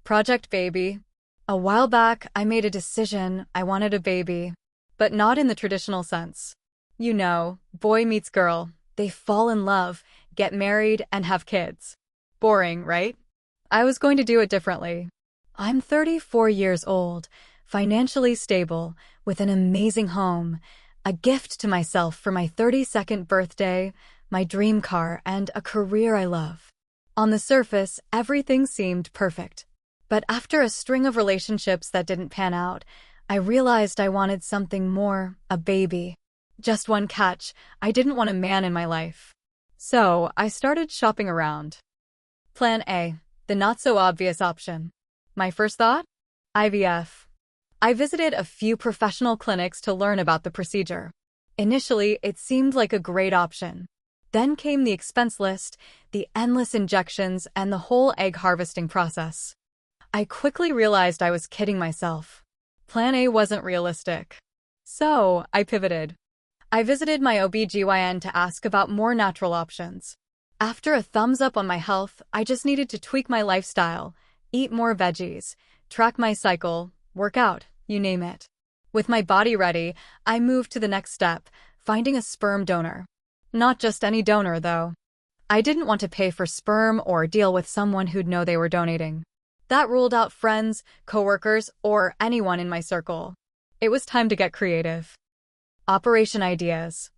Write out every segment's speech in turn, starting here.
Project Baby. A while back, I made a decision. I wanted a baby. But not in the traditional sense. You know, boy meets girl. They fall in love, get married, and have kids. Boring, right? I was going to do it differently. I'm 34 years old, financially stable, with an amazing home, a gift to myself for my 32nd birthday, my dream car, and a career I love. On the surface, everything seemed perfect. But after a string of relationships that didn't pan out, I realized I wanted something more, a baby. Just one catch, I didn't want a man in my life. So, I started shopping around. Plan A, the not-so-obvious option. My first thought? IVF. I visited a few professional clinics to learn about the procedure. Initially, it seemed like a great option. Then came the expense list, the endless injections, and the whole egg harvesting process. I quickly realized I was kidding myself. Plan A wasn't realistic. So, I pivoted. I visited my OB/GYN to ask about more natural options. After a thumbs up on my health, I just needed to tweak my lifestyle, eat more veggies, track my cycle, work out, you name it. With my body ready, I moved to the next step, finding a sperm donor. Not just any donor, though. I didn't want to pay for sperm or deal with someone who'd know they were donating. That ruled out friends, coworkers, or anyone in my circle. It was time to get creative. Operation ideas.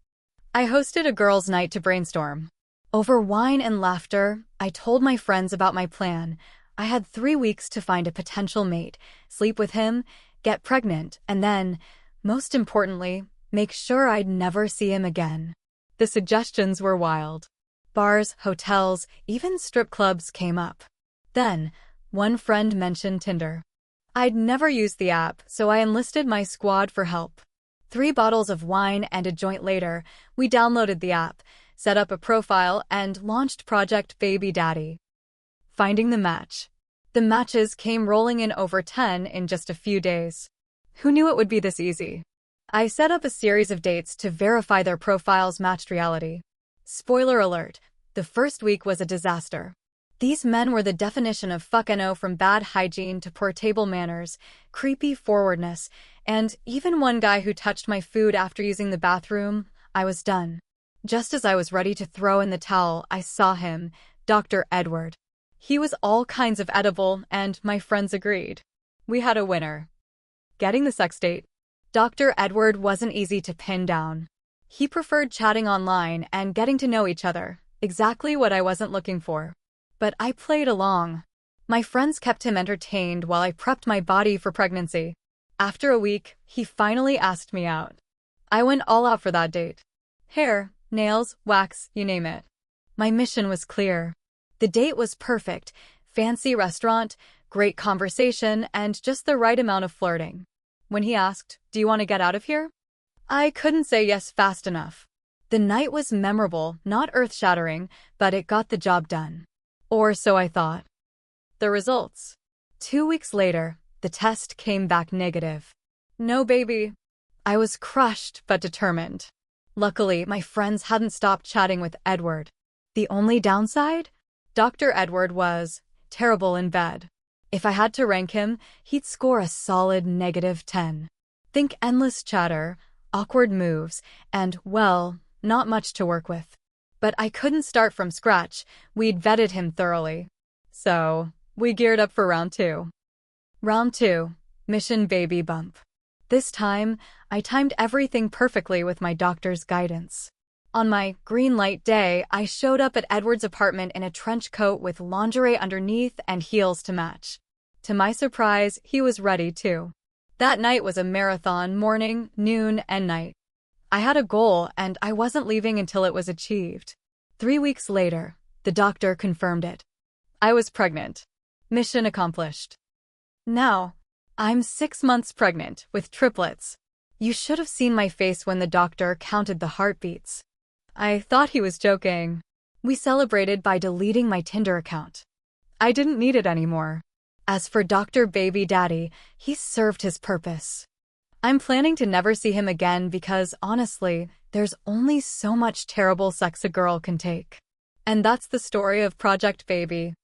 I hosted a girls' night to brainstorm. Over wine and laughter, I told my friends about my plan. I had 3 weeks to find a potential mate, sleep with him, get pregnant, and then, most importantly, make sure I'd never see him again. The suggestions were wild. Bars, hotels, even strip clubs came up. Then, one friend mentioned Tinder. I'd never used the app, so I enlisted my squad for help. 3 bottles of wine and a joint later, we downloaded the app, set up a profile, and launched Project Baby Daddy. Finding the match. The matches came rolling in over 10 in just a few days. Who knew it would be this easy? I set up a series of dates to verify their profiles matched reality. Spoiler alert, the first week was a disaster. These men were the definition of fuck-no, from bad hygiene to poor table manners, creepy forwardness, and even one guy who touched my food after using the bathroom. I was done. Just as I was ready to throw in the towel, I saw him, Dr. Edward. He was all kinds of edible, and my friends agreed. We had a winner. Getting the sex date. Dr. Edward wasn't easy to pin down. He preferred chatting online and getting to know each other, exactly what I wasn't looking for. But I played along. My friends kept him entertained while I prepped my body for pregnancy. After a week, he finally asked me out. I went all out for that date. Hair, nails, wax, you name it. My mission was clear. The date was perfect. Fancy restaurant, great conversation, and just the right amount of flirting. When he asked, "Do you want to get out of here?" I couldn't say yes fast enough. The night was memorable, not earth-shattering, but it got the job done. Or so I thought. The results. 2 weeks later, the test came back negative. No baby. I was crushed but determined. Luckily, my friends hadn't stopped chatting with Edward. The only downside? Dr. Edward was terrible in bed. If I had to rank him, he'd score a solid -10. Think endless chatter, awkward moves, and, well, not much to work with. But I couldn't start from scratch. We'd vetted him thoroughly. So, we geared up for round 2. Round 2. Mission Baby Bump. This time, I timed everything perfectly with my doctor's guidance. On my green light day, I showed up at Edward's apartment in a trench coat with lingerie underneath and heels to match. To my surprise, he was ready too. That night was a marathon, morning, noon, and night. I had a goal, and I wasn't leaving until it was achieved. 3 weeks later, the doctor confirmed it. I was pregnant. Mission accomplished. Now, I'm 6 months pregnant, with triplets. You should have seen my face when the doctor counted the heartbeats. I thought he was joking. We celebrated by deleting my Tinder account. I didn't need it anymore. As for Dr. Baby Daddy, he served his purpose. I'm planning to never see him again because, honestly, there's only so much terrible sex a girl can take. And that's the story of Project Baby.